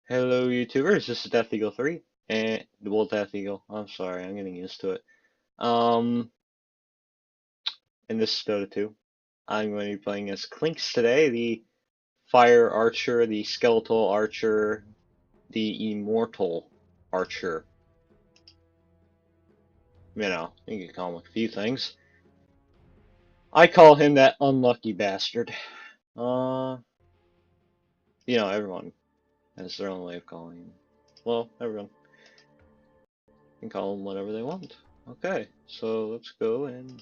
Hello YouTubers, this is Death Eagle 3 and well Death Eagle. I'm sorry, I'm getting used to it. Um and this is Dota 2. I'm going to be playing as Clinkz today, the fire archer, the skeletal archer, the immortal archer. You can call him a few things. I call him that unlucky bastard. Uh everyone has their own way of calling him. Well, everyone can call him whatever they want. Okay, so let's go and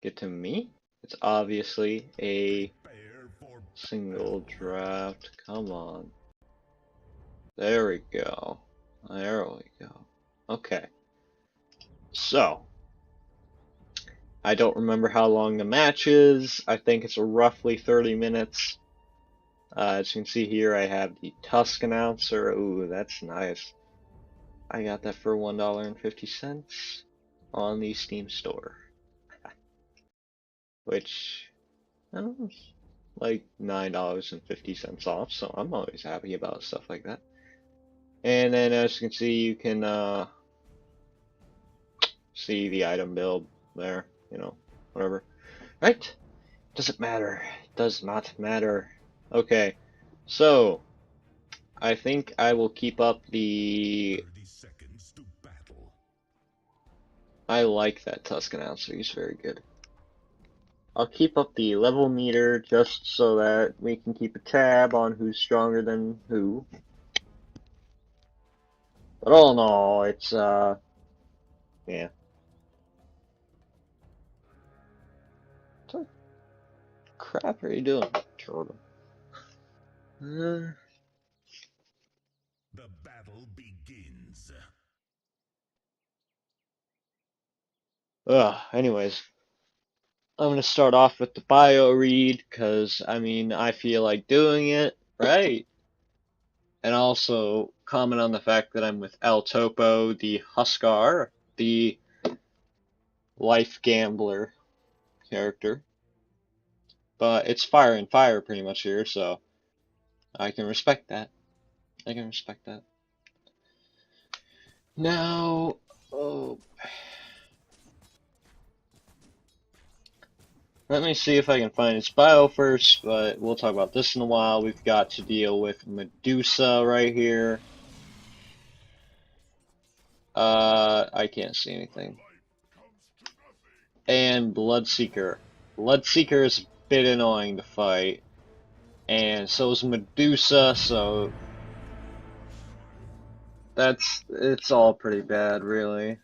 get to me. It's obviously a single draft. Come on. There we go. There we go. Okay. So, I don't remember how long the match is. I think it's roughly 30 minutes. As you can see here, I have the Tusk announcer. Ooh, that's nice. I got that for $1.50 on the Steam store. Which, I don't know, like $9.50 off, so I'm always happy about stuff like that. And then as you can see, you can see the item build there, whatever. Right? Doesn't matter. It does not matter. Okay, so I think I will keep up the. I like that Tusk announcer. He's very good. I'll keep up the level meter just so that we can keep a tab on who's stronger than who. But all in all, it's yeah. What the crap are you doing, Jordan? The battle begins. Anyways, I'm gonna start off with the bio read, because, I feel like doing it, right? And also comment on the fact that I'm with El Topo, the Huskar, the life gambler character. But it's fire and fire pretty much here, so I can respect that. I can respect that. Now, oh, let me see if I can find its bio first, but we'll talk about this in a while. We've got to deal with Medusa right here. I can't see anything. And Bloodseeker. Bloodseeker is a bit annoying to fight. And so is Medusa, so it's all pretty bad, really.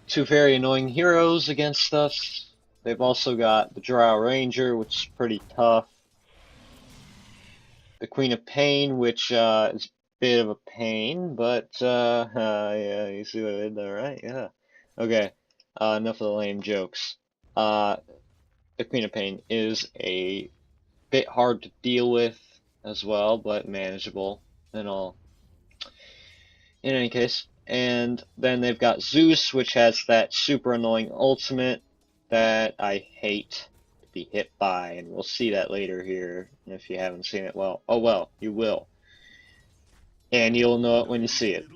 Two very annoying heroes against us. They've also got the Drow Ranger, which is pretty tough. The Queen of Pain, which is a bit of a pain, but yeah, you see what I did there, right? Yeah. Okay, enough of the lame jokes. Uh, the Queen of Pain is a bit hard to deal with as well, but manageable and all. In any case, and then they've got Zeus, which has that super annoying ultimate that I hate to be hit by, and we'll see that later here. If you haven't seen it, well, oh well, you will. And you'll know it when you see it.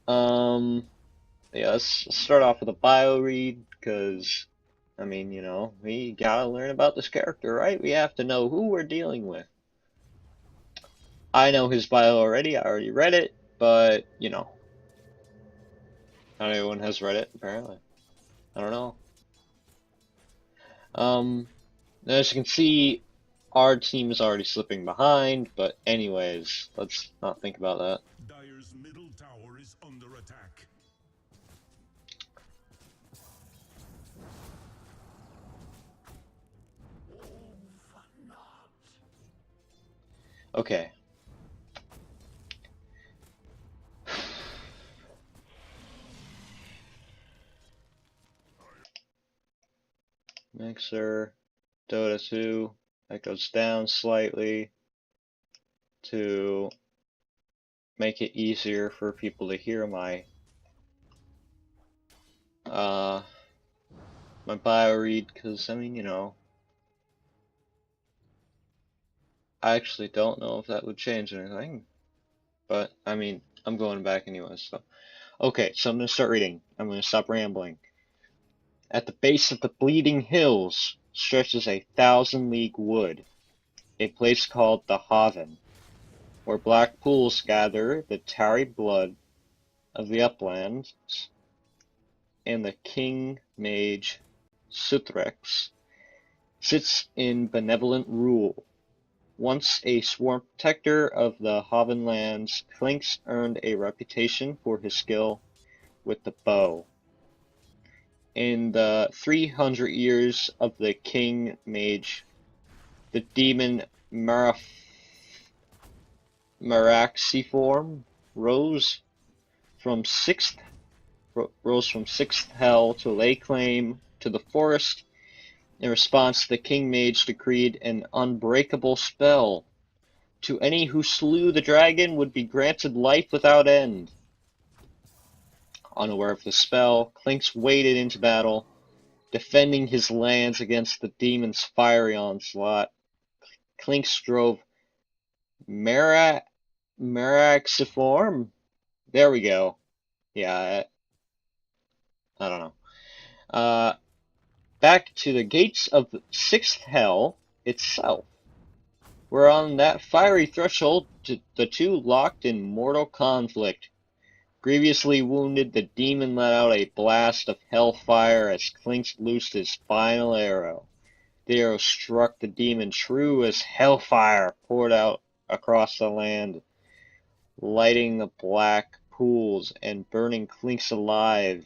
Um, yeah, let's start off with a bio read, because, we gotta learn about this character, right? We have to know who we're dealing with. I know his bio already, I already read it, but, not everyone has read it, apparently. I don't know. As you can see, our team is already slipping behind, but anyways, let's not think about that. Dire's middle tower is under attack. Okay. Mixer, Dota 2, that goes down slightly to make it easier for people to hear uh my bio read, because I actually don't know if that would change anything, but I mean, I'm going back anyway, so. Okay, so I'm going to start reading. I'm going to stop rambling. At the base of the Bleeding Hills stretches a 1,000-league wood, a place called the Haven, where black pools gather the tarry blood of the uplands, and the king mage Suthrex sits in benevolent rule. Once a sworn protector of the Haven lands, Clinkz earned a reputation for his skill with the bow. In the 300 years of the king mage, the demon Maraxiform rose from sixth hell to lay claim to the forest. In response, the king mage decreed an unbreakable spell. To any who slew the dragon would be granted life without end. Unaware of the spell, Clinkz waded into battle, defending his lands against the demon's fiery onslaught. Clinkz drove Maraxiform. There we go. Yeah, I don't know. Back to the gates of the sixth hell itself, where on that fiery threshold the two locked in mortal conflict. Grievously wounded, the demon let out a blast of hellfire as Clinkz loosed his final arrow. The arrow struck the demon true as hellfire poured out across the land, lighting the black pools and burning Clinkz alive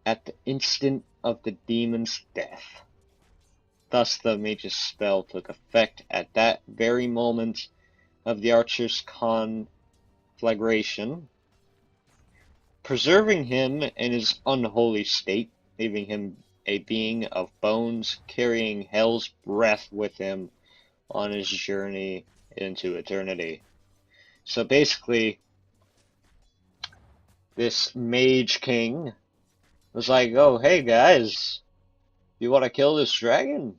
at the instant of the demon's death. Thus the mage's spell took effect at that very moment of the archer's conflagration, preserving him in his unholy state, leaving him a being of bones, carrying hell's breath with him on his journey into eternity. So basically, this mage king was like, oh, hey guys, you want to kill this dragon?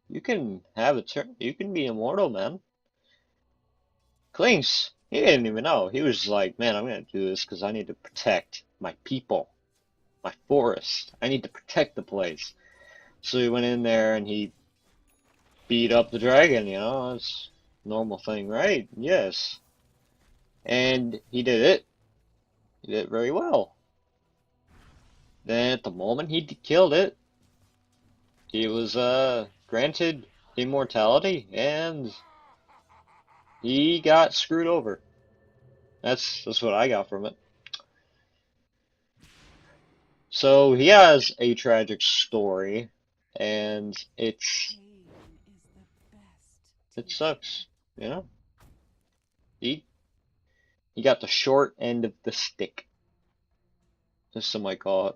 You can have a you can be immortal, man. Clinkz, he didn't even know. He was like, man, I'm going to do this because I need to protect my people, my forest. I need to protect the place. So he went in there and he beat up the dragon, you know, it's a normal thing, right? Yes. And he did it. He did it very well. Then at the moment he killed it, he was granted immortality and he got screwed over. That's what I got from it. So he has a tragic story, and it sucks, you know. He he got the short end of the stick, as some might call it.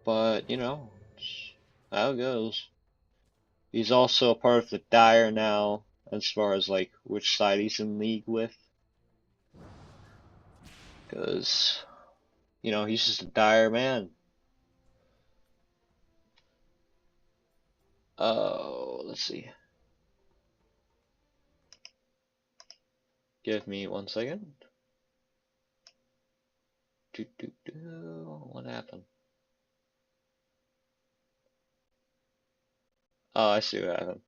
But you know, it's how it goes. He's also a part of the Dire now, as far as like which side he's in league with, because you know he's just a Dire man. Oh, let's see. Give me 1 second. What happened? Oh, I see what happened.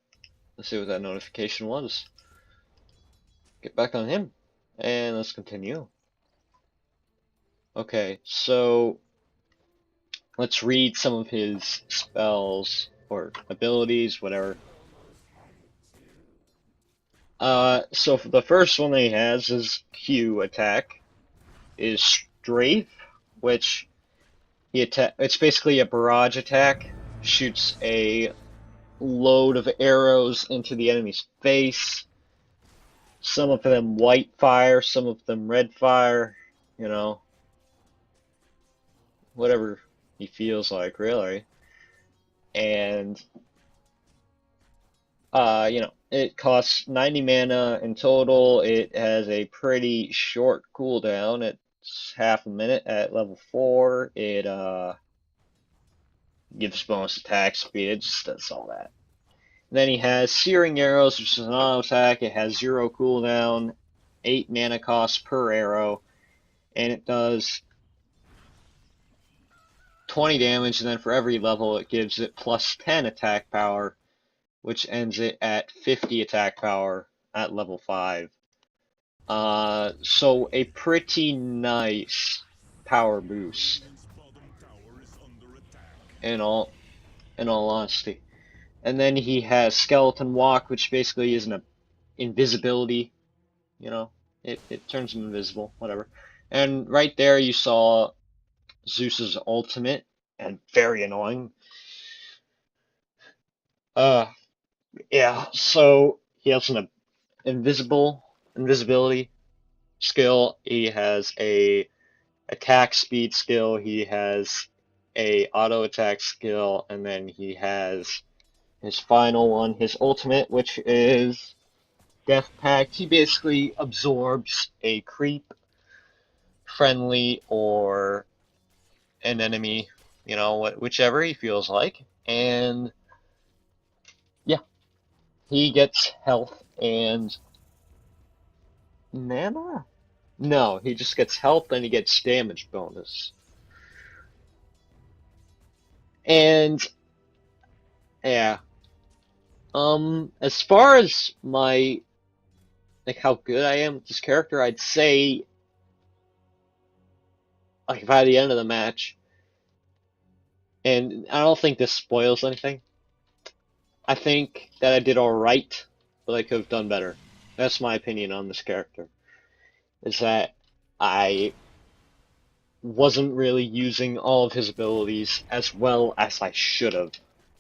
Let's see what that notification was. Get back on him. And let's continue. Okay, so let's read some of his spells or abilities, whatever. So for the first one that he has, his Q attack is Strafe, which it's basically a barrage attack. Shoots a load of arrows into the enemy's face. Some of them white fire, some of them red fire, you know, whatever he feels like, really. And you know, it costs 90 mana in total. It has a pretty short cooldown. It's half a minute at level 4. It gives bonus attack speed. It just does all that. Then he has Searing Arrows, which is an auto attack. It has 0 cooldown, 8 mana cost per arrow, and it does 20 damage, and then for every level it gives it plus 10 attack power, which ends it at 50 attack power at level 5. So a pretty nice power boost in all honesty. And then he has Skeleton Walk, which basically is an invisibility, you know, it turns him invisible, whatever. And right there you saw Zeus's ultimate, and very annoying. Yeah, so he has an invisibility skill. He has a attack speed skill. He has a auto attack skill, and then he has his final one, his ultimate, which is Death Pact. He basically absorbs a creep, friendly, or an enemy, you know, whichever he feels like, and yeah, he gets health and mana? No, he just gets health and he gets damage bonus. And yeah, as far as my like how good I am with this character, I'd say like by the end of the match, and I don't think this spoils anything. I think that I did alright, but I could have done better. That's my opinion on this character. Is that I wasn't really using all of his abilities as well as I should have.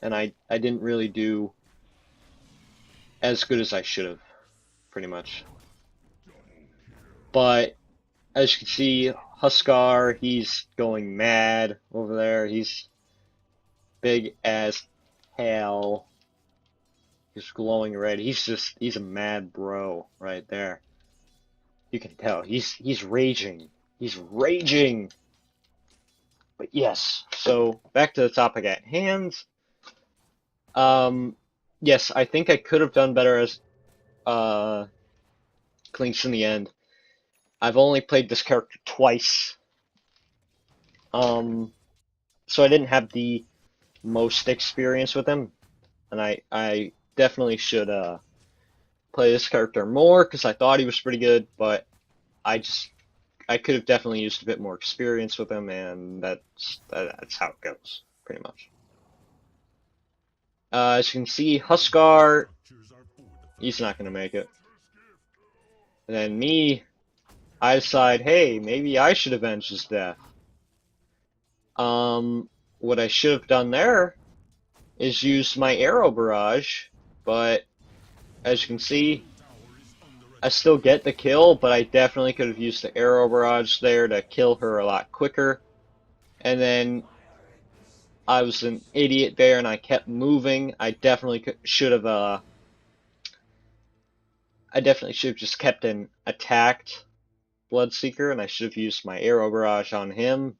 And I didn't really do as good as I should have, pretty much. But as you can see, Huskar, he's going mad over there. He's big as hell. He's glowing red. He's a mad bro right there. You can tell. He's raging. He's raging. But yes, so back to the topic at hand. Yes, I think I could have done better as Clinkz in the end. I've only played this character twice. So I didn't have the most experience with him, and I definitely should play this character more because I thought he was pretty good, but I could have definitely used a bit more experience with him, and that's how it goes, pretty much. As you can see, Huskar, he's not going to make it. And then me, I decide, hey, maybe I should avenge his death. What I should have done there is use my arrow barrage, but as you can see, I still get the kill, but I definitely could have used the arrow barrage there to kill her a lot quicker. And then I was an idiot there, and I kept moving. I definitely should have. I definitely should have just kept an attacked Bloodseeker, and I should have used my arrow barrage on him,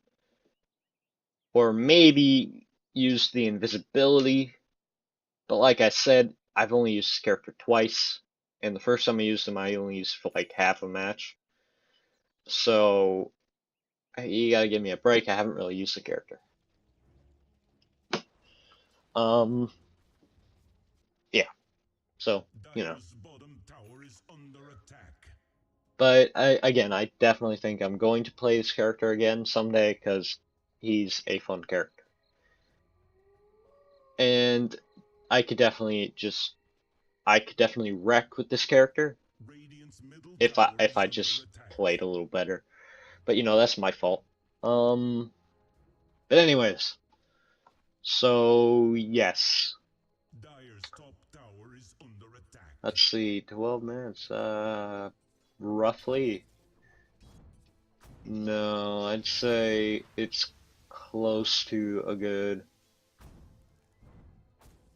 or maybe used the invisibility. But like I said, I've only used this character twice, and the first time I used him, I only used for like half a match. So you gotta give me a break. I haven't really used the character. Yeah. So, you know. But again, I definitely think I'm going to play this character again someday because he's a fun character. And I could definitely wreck with this character if I just played a little better. But you know, that's my fault. But anyways, so yes. Let's see, 12 minutes, roughly. No, I'd say it's close to a good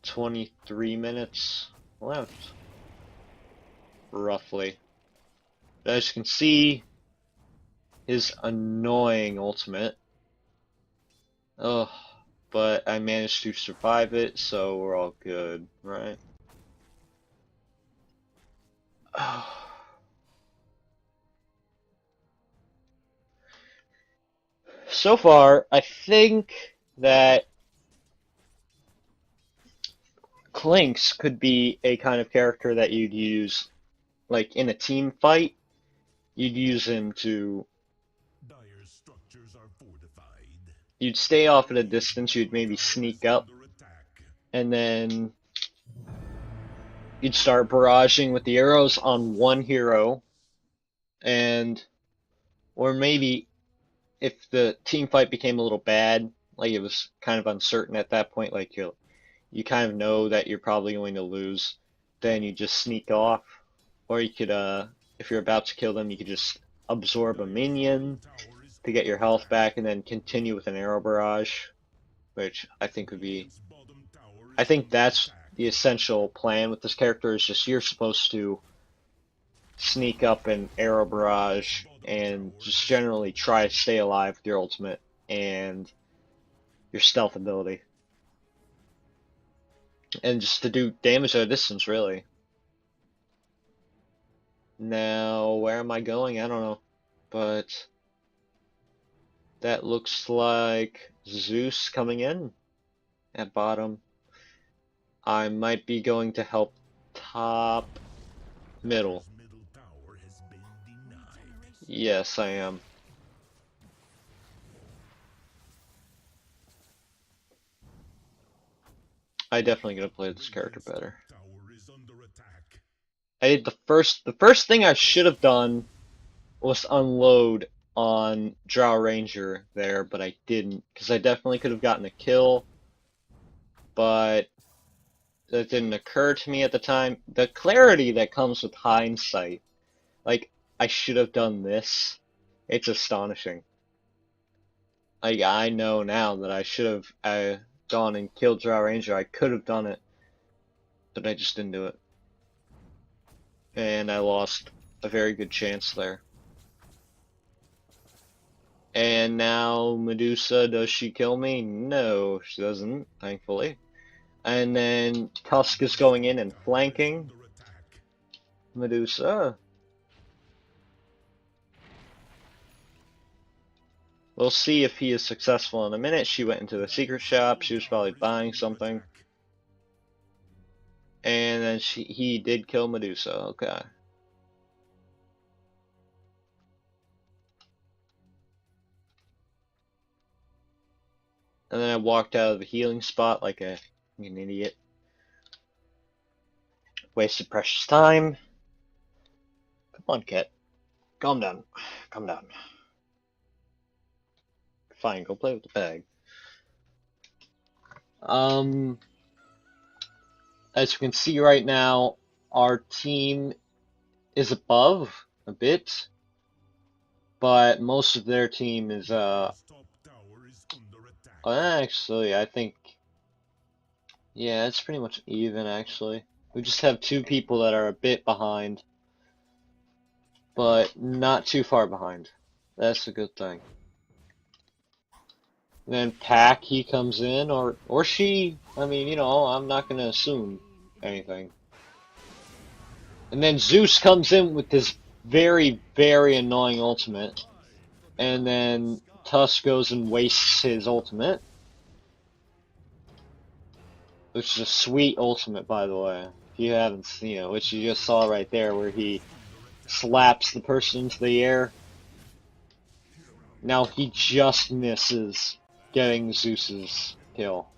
23 minutes left, roughly. As you can see, his annoying ultimate. Ugh, but I managed to survive it, so we're all good, right? so far, I think that Clinkz could be a kind of character that you'd use, like in a team fight. You'd use him to. Dire structures are fortified. You'd stay off at a distance. You'd maybe Tower is sneak up, under attack. and then you'd start barraging with the arrows on one hero, and or maybe if the team fight became a little bad, like it was kind of uncertain at that point, like you kind of know that you're probably going to lose, then you just sneak off, or you could if you're about to kill them, you could just absorb a minion to get your health back, and then continue with an arrow barrage, which I think would be. I think that's the essential plan with this character. Is just you're supposed to sneak up and arrow barrage and just generally try to stay alive with your ultimate and your stealth ability. And just to do damage at a distance, really. Now, where am I going? I don't know. But that looks like Zeus coming in at bottom. I might be going to help top middle. Yes, I am. I definitely gonna play this character better. I did the first thing I should have done was unload on Drow Ranger there, but I didn't, because I definitely could have gotten a kill, but that didn't occur to me at the time. The clarity that comes with hindsight, like, I should have done this, it's astonishing. Like, I know now that I should have gone and killed Drow Ranger. I could have done it, but I just didn't do it. And I lost a very good chance there. And now Medusa, does she kill me? No, she doesn't, thankfully. And then Tusk is going in and flanking Medusa. We'll see if he is successful in a minute. She went into the secret shop. She was probably buying something. And then he did kill Medusa. Okay. And then I walked out of the healing spot like an idiot. Wasted precious time. Come on, Cat. Calm down. Calm down. Fine, go play with the bag. As you can see right now, our team is above a bit, but most of their team is actually, I think, yeah, it's pretty much even actually. We just have two people that are a bit behind, but not too far behind. That's a good thing. And then Pack, he comes in, or she. I mean, you know, I'm not gonna assume anything. And then Zeus comes in with this very, very annoying ultimate, and then Tusk goes and wastes his ultimate, which is a sweet ultimate, by the way. If you haven't seen it, which you just saw right there, where he slaps the person into the air. Now he just misses getting Zeus's kill,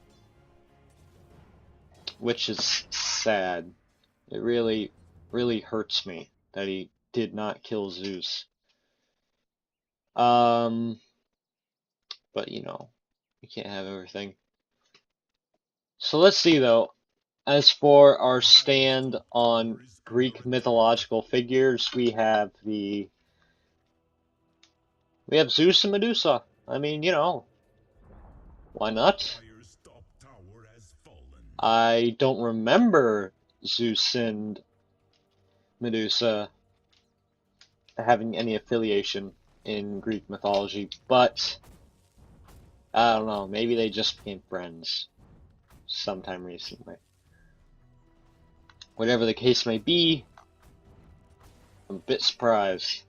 which is sad. It really, really hurts me that he did not kill Zeus. But you know, you can't have everything. So let's see though. As for our stand on Greek mythological figures, we have Zeus and Medusa. I mean, you know, why not? I don't remember Zeus and Medusa having any affiliation in Greek mythology, but I don't know, maybe they just became friends sometime recently. Whatever the case may be, I'm a bit surprised.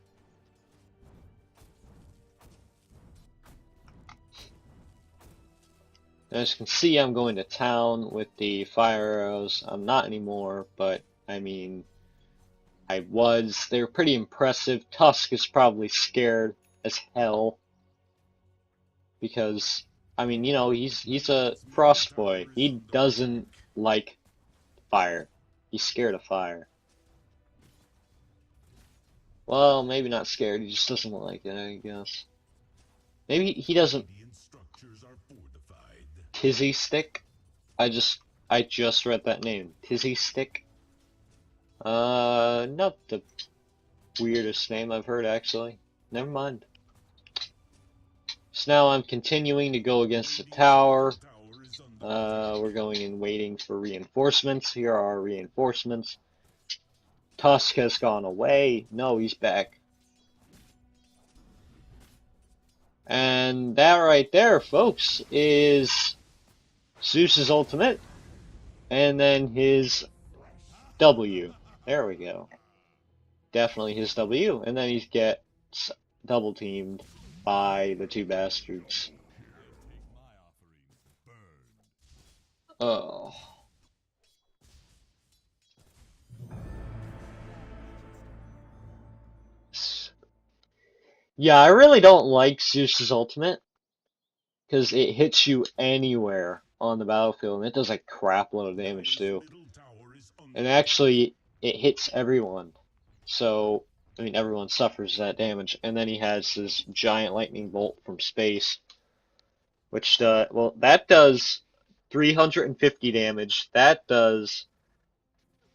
As you can see, I'm going to town with the fire arrows. I'm not anymore, but I mean, I was. They're pretty impressive. Tusk is probably scared as hell because, I mean, you know, he's a Radiant's middle frost boy. tower is He under doesn't attack. like fire. He's scared of fire. Well, maybe not scared. He just doesn't like it, I guess. Maybe he doesn't Radiant structures are fortified. tizzy stick. I just read that name. Tizzy stick. Not the weirdest name I've heard actually. Never mind. So now I'm continuing to go against the Radiant's tower. middle tower is under attack. We're going and waiting for reinforcements. Here are our reinforcements. Tusk has gone away. No, he's back. And that right there, folks, is Zeus's ultimate. And then his W. There we go. Definitely his W. And then he gets double teamed by the two bastards. Oh. Yeah, I really don't like Zeus's ultimate because it hits you anywhere on the battlefield and it does a crap load of damage Dire's too. middle tower is And under attack. actually, it hits everyone. So, I mean, everyone suffers that damage. And then he has this giant lightning bolt from space, which well, that does 350 damage. That does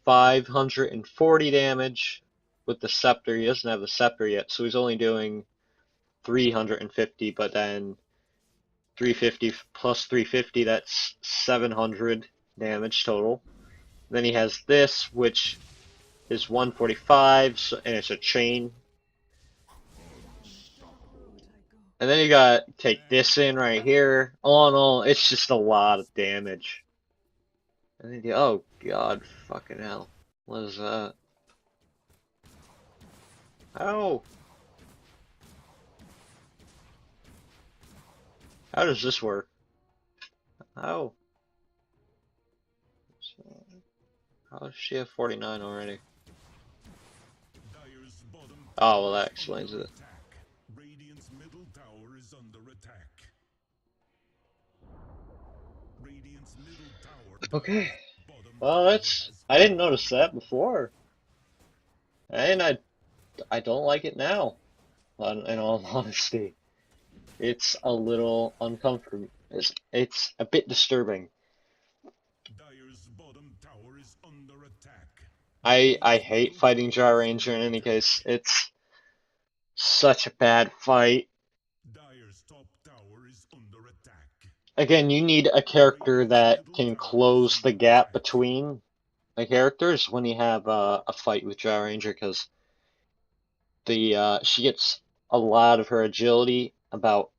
540 damage with the scepter. He doesn't have the scepter yet, so he's only doing 350, but then 350 plus 350, that's 700 damage total. Then he has this, which is 145, and it's a chain. And then you gotta take this in right here. All in all, it's just a lot of damage. And then oh god, fucking hell. What is that? Oh! How does this work? Oh. How does she have 49 already? Dire's bottom Oh, well tower that is explains under it. attack. Radiant's middle tower is under attack. Radiant's middle tower. Okay. Dire's bottom Well, tower that's... has I didn't fallen. notice that before. And I don't like it now, in all honesty. It's a little uncomfortable. It's a bit disturbing. Dire's bottom tower is under attack. I Radiant's hate middle fighting tower Gyro is Ranger under in any attack. case. It's such a bad fight. Dire's top tower is under attack. Again, you need a character Radiant's that middle can tower is close the under gap attack. between the characters when you have a fight with Gyro Ranger, because she gets a lot of her agility about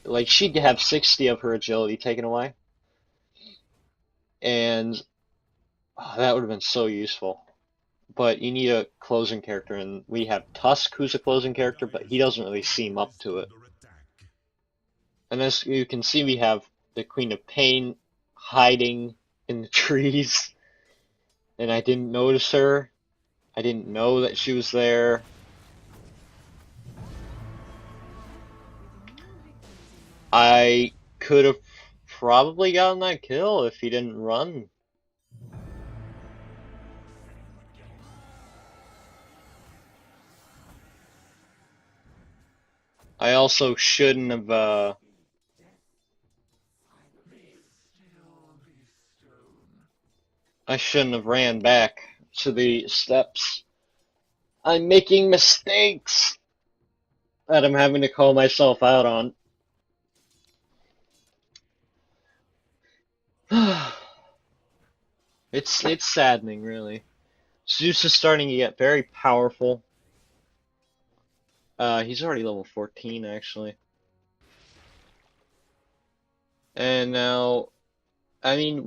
like she'd have 60 of her agility taken away, and that would have been so useful. But you need a closing character, and we have Tusk, who's a closing character, but he Dire's doesn't top really seem tower up is to it. under attack. And as you can see, we have the Queen of Pain hiding in the trees, and I didn't notice her. I didn't know that she was there. I could have probably gotten that kill if he didn't run. I also shouldn't have, I shouldn't have ran back to the steps. I'm making mistakes that I'm having to call myself out on. It's saddening, really. Zeus is starting to get very powerful. He's already level 14, actually. And now, I mean,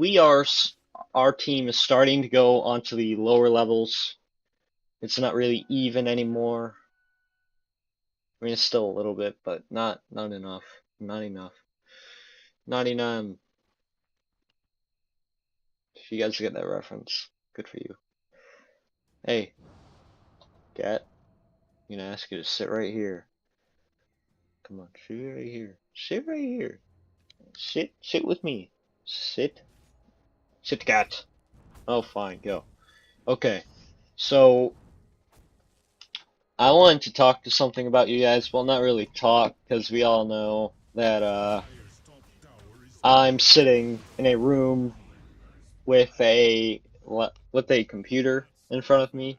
our team is starting to go onto the lower levels. It's not really even anymore. I mean, it's still a little bit, but not enough. Not enough. 99. If you guys get that reference, good for you. Hey, cat, I'm gonna ask you to sit right here. Come on, sit right here. Sit right here. Sit with me. Sit. Sit, cat. Oh, fine, go. Okay, so I wanted to talk to something about you guys. Well, not really talk, because we all know that Dire's top tower is I'm under attack. sitting in a room with a computer in front of me,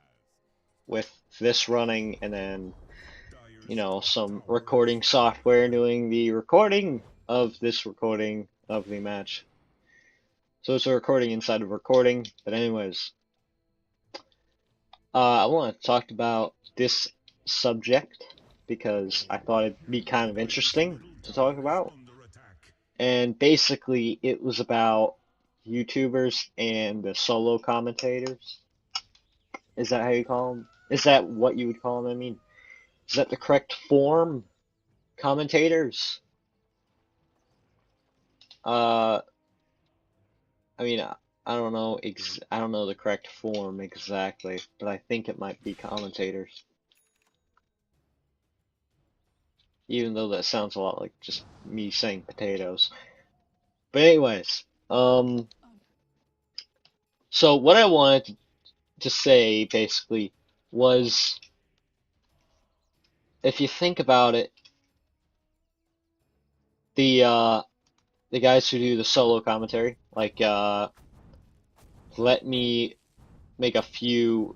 with this running, and then Dire's top some tower is recording under software attack. doing the recording of this recording of the match. So it's a recording inside of recording. But anyways, I want to talk about this subject because I thought it'd be kind of Dire's interesting middle to talk tower is about. under attack. And basically, it was about YouTubers and the solo commentators. Is that how you call them? Is that what you would call them? I mean, is that the correct form? Commentators? Uh, I mean, I don't know. I don't know the correct form exactly, but I think it might be commentators. Even though that sounds a lot like just me saying potatoes. But anyways, so what I wanted to say basically was, if you think about it, the uh, the guys who do the solo commentary, like let me make a few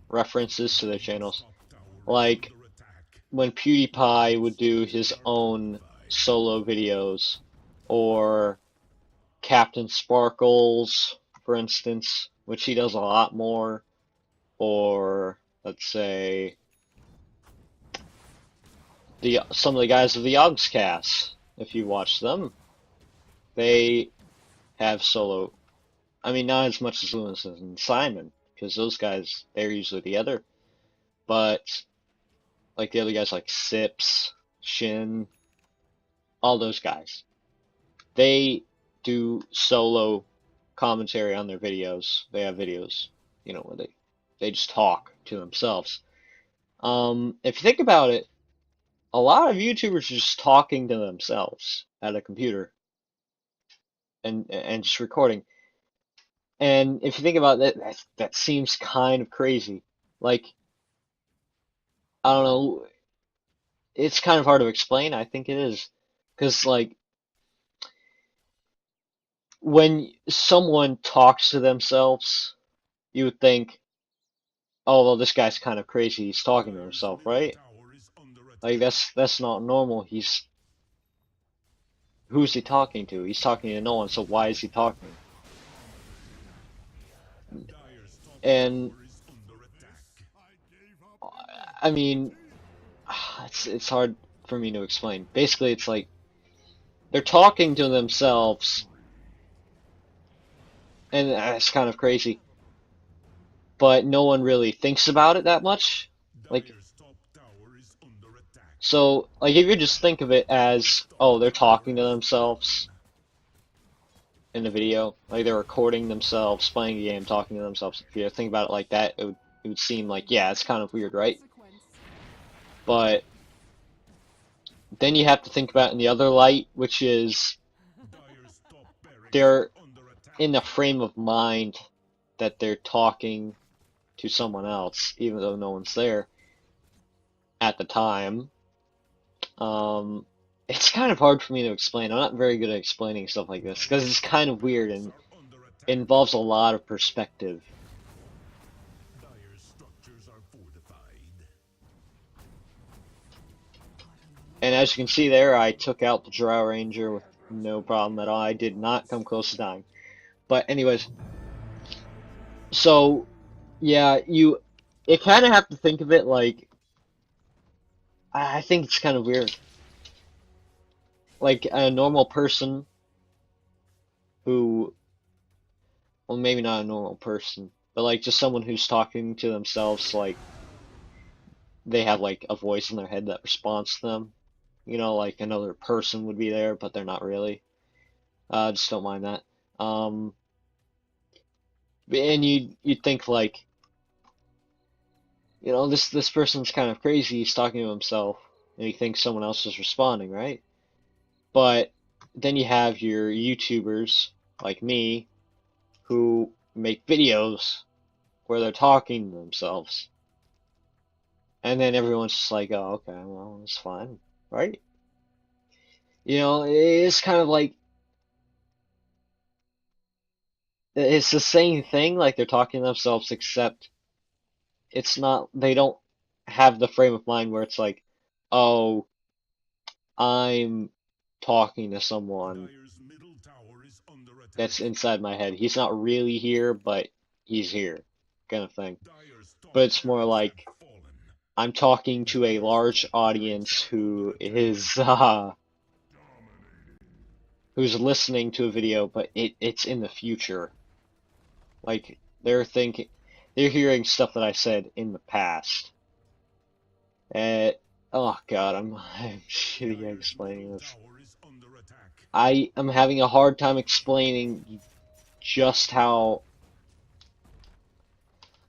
references to their Dire's channels. top tower is Like under attack. when PewDiePie would do Structures his are own fortified. solo videos, or Captain Sparkles, for instance, which he does a lot more, or let's say the some of the guys of the Yogscast, if you watch them, they have solo. I mean, not as much as Lewis and Simon, because those guys they're usually together, but like the other guys like Sips, Shin, all those guys, they do solo commentary on their videos. They have videos, where they just talk to themselves. If you think about it, a lot of YouTubers are just talking to themselves at a computer and just recording. And if you think about that seems kind of crazy. Like, I don't know, it's kind of hard to explain. I think it is. Because, like, when someone talks to themselves, you would think, oh, well, this guy's kind of crazy. He's talking to Dire's himself, middle right? tower is under Like, attack. that's not normal. Who's he talking to? He's talking to no one, so why is he talking? Dire's top And, tower is under attack. I mean, it's hard for me to explain. Basically, it's like they're talking to themselves, and it's kind of crazy, but no one really thinks about it that much. Like, Dire's top tower is under attack. so, like, if you just think of it as, Dire's top oh, they're tower talking to has themselves fallen. in the video, like they're recording themselves playing a game, talking to themselves. If you think about it like that, it would seem like, yeah, it's kind of weird, right? But then you have to think about it in the other light, which is Dire's top barracks are they're under in attack. the frame of mind that they're talking to someone else, even though no one's there at the time. Um, it's kind of hard for me to explain. I'm not very good at explaining stuff like this because Dire's it's top kind of weird barracks and are under it attack. involves a lot of perspective. Dire's structures are fortified. And as you can see there, I took out the Drow Ranger with no problem at all. I did not come close to dying. But anyways, so yeah, you kind of have to think of it like, I think it's kind of weird. Like a normal person who, well, maybe not a normal person, but like just someone who's talking to themselves, like they have like a voice in their head that responds to them. Like another person would be there, but they're not really. Just don't mind that. And you'd think like, this person's kind of crazy. He's talking to himself, and he thinks someone else is responding, right? But then you have your YouTubers like me who make videos where they're talking to themselves, and then everyone's just like, "Oh, okay, well, it's fine, right?" It's kind of like it's the same thing. Like they're talking to themselves, except it's not. They don't have the frame of mind where it's like, "Oh, I'm talking to someone Dire's middle tower is under that's attack. inside my head. He's not really here, but he's here," kind of thing. Dire's top But it's more barracks have like fallen. I'm talking to a Dire's large top barracks audience are under who attack. is who's listening to a video, but it's in the future. Like they're hearing stuff that I said in the past. Uh, oh God, I'm shitty at Dire's middle explaining this. tower is under attack. I am having a hard time explaining just how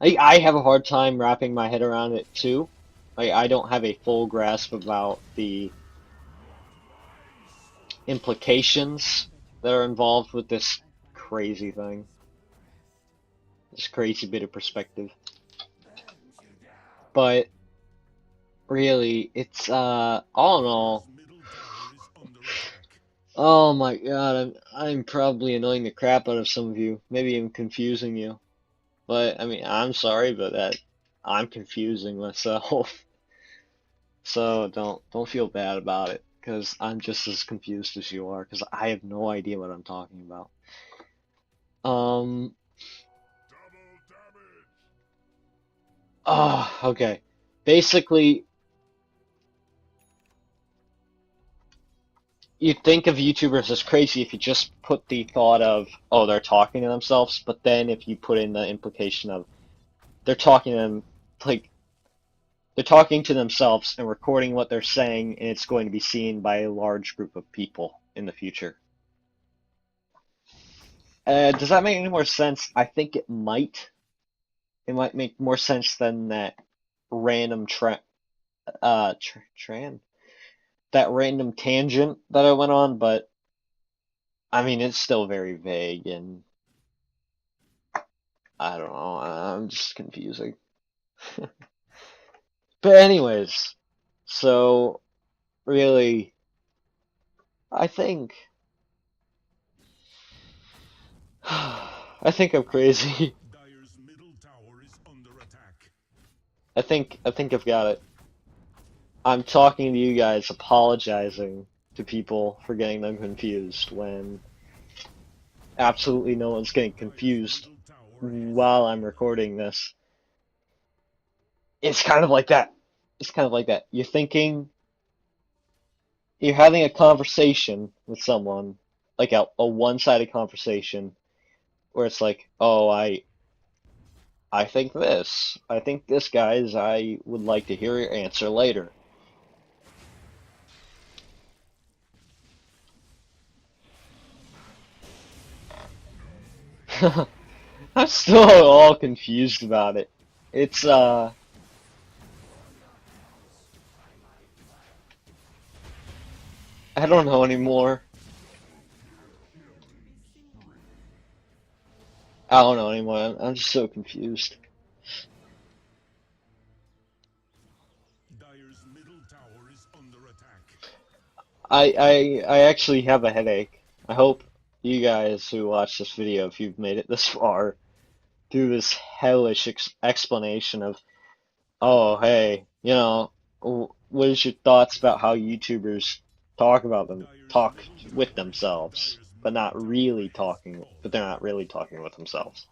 I have a hard time wrapping my head around it too. Like I don't have a full grasp about the implications that are involved with this crazy thing, this crazy bit of perspective. But really, it's all in all, Dire's middle tower is under attack. oh my God, I'm probably annoying the crap out of some of you. Maybe I'm confusing you. But I mean, I'm sorry, but that I'm confusing myself. So don't feel bad about it, because I'm just as confused as you are, because I have no idea what I'm talking about. Um, okay. Basically, you think of YouTubers as crazy if you just put the thought of, oh, they're talking to themselves, but then if you put in the implication of they're talking to them, like they're talking to themselves and recording what they're saying, and it's going to be seen by a large group of people in the future. Does that make any more sense? I think it might. It might make more sense than that random tran that random tangent that I went on, but I mean it's still very vague and I don't know. I'm just confusing. But anyways, so really, I think I think I'm crazy. Dire's middle tower is under attack. I think I've got it. I'm talking to you guys, apologizing to people for getting them confused when absolutely no one's getting Dire's confused middle tower has while I'm fallen. recording this. It's kind of like that. It's kind of like that. You're having a conversation with someone, like a one-sided conversation, where it's like, oh, I think this. I think this, guys. I would like to hear your answer later. I'm still all confused about it. It's I don't know anymore. I don't know anymore. I'm just so confused. Dire's middle tower is under attack. I actually have a headache. I hope you guys who watch this video, if you've made it this far, through this hellish explanation of, oh, hey, what is your thoughts about how YouTubers Dire's talk middle with tower themselves, Dire's but middle not tower really has talking, but fallen. they're not really talking with themselves.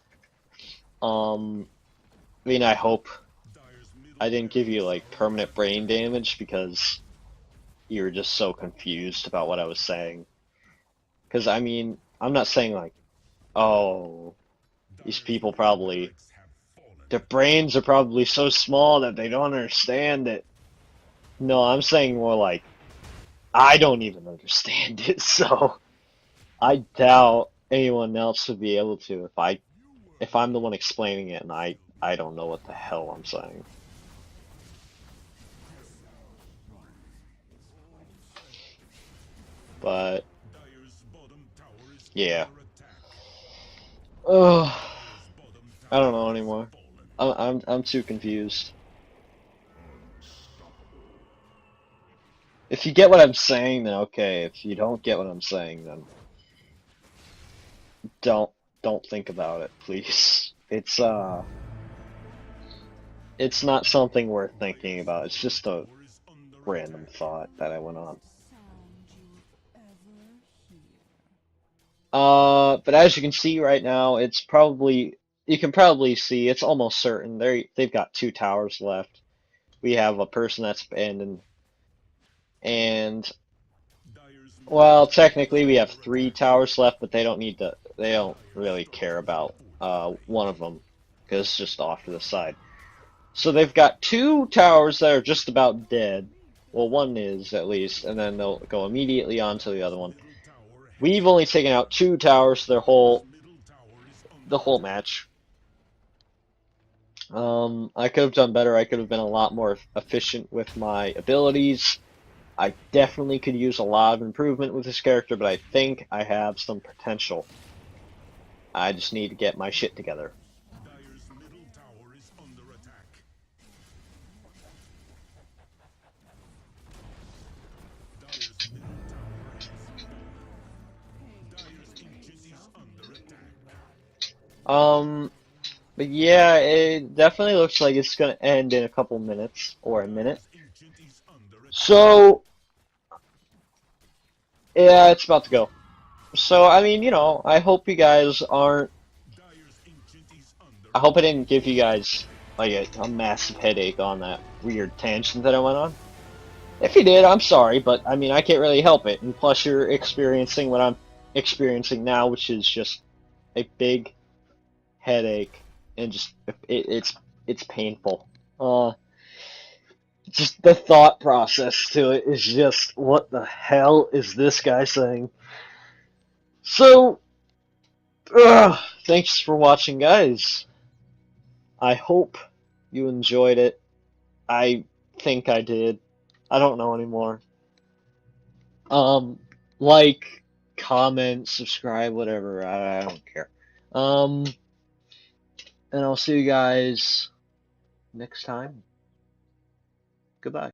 I mean, I hope Dire's I middle didn't give you barracks like are under permanent brain attack. damage because you were just so confused about what I was saying. Because I mean, I'm not saying like, oh, these Dire's people middle probably, barracks have fallen. their brains are probably so small that they don't understand it. No, I'm saying more like, I don't even understand it, so I doubt anyone else would be able to if I'm the one explaining it and I don't know what the hell I'm saying. But Dire's bottom tower is yeah. under attack. Oh, Dire's bottom I don't tower know has anymore. fallen. I'm too confused. If you get what I'm saying, then okay. If you don't get what I'm saying, then don't don't think about it, please. It's not something worth thinking Dire's about. It's bottom just a tower is under random attack. thought that I went on. Sound you ever hear. But as you can see right now, you can probably see it's almost certain they've got two towers left. We have a person that's abandoned, and Dire's middle well, tower is technically we have under three attack. towers left, but they don't Dire's really turret care has been about fortified. one of them because it's just off to the side. So they've got two towers that are just about dead. Well, one is at least, and then they'll go immediately on to the Dire's other one. middle tower has We've only fallen. taken out two towers Dire's middle tower is the under whole attack. match. I could have done better. I could have been a lot more efficient with my abilities. I definitely could use a lot of improvement with this character, but I think I have some potential. I just need to get my shit together. Dire's middle tower is under attack. Dire's middle tower has fallen. Dire's ancient is under attack. Um, but yeah, it definitely looks like it's gonna end in a couple minutes or a minute. Dire's ancient is under attack. So, yeah, it's about to go. So, I mean, I hope you guys aren't. Dire's ancient is under I hope I attack. didn't give you guys like a massive headache on that weird tangent that I went on. If you did, I'm sorry, but I mean, I can't really help it. And plus, you're experiencing what I'm experiencing now, which is just a big headache, and just it's painful. Just the thought process to it is just, what the hell is this guy saying? So, thanks for watching, guys. I hope you enjoyed it. I think I did. I don't know anymore. Um, like, comment, subscribe, whatever. I don't care. Um, and I'll see you guys next time. Goodbye.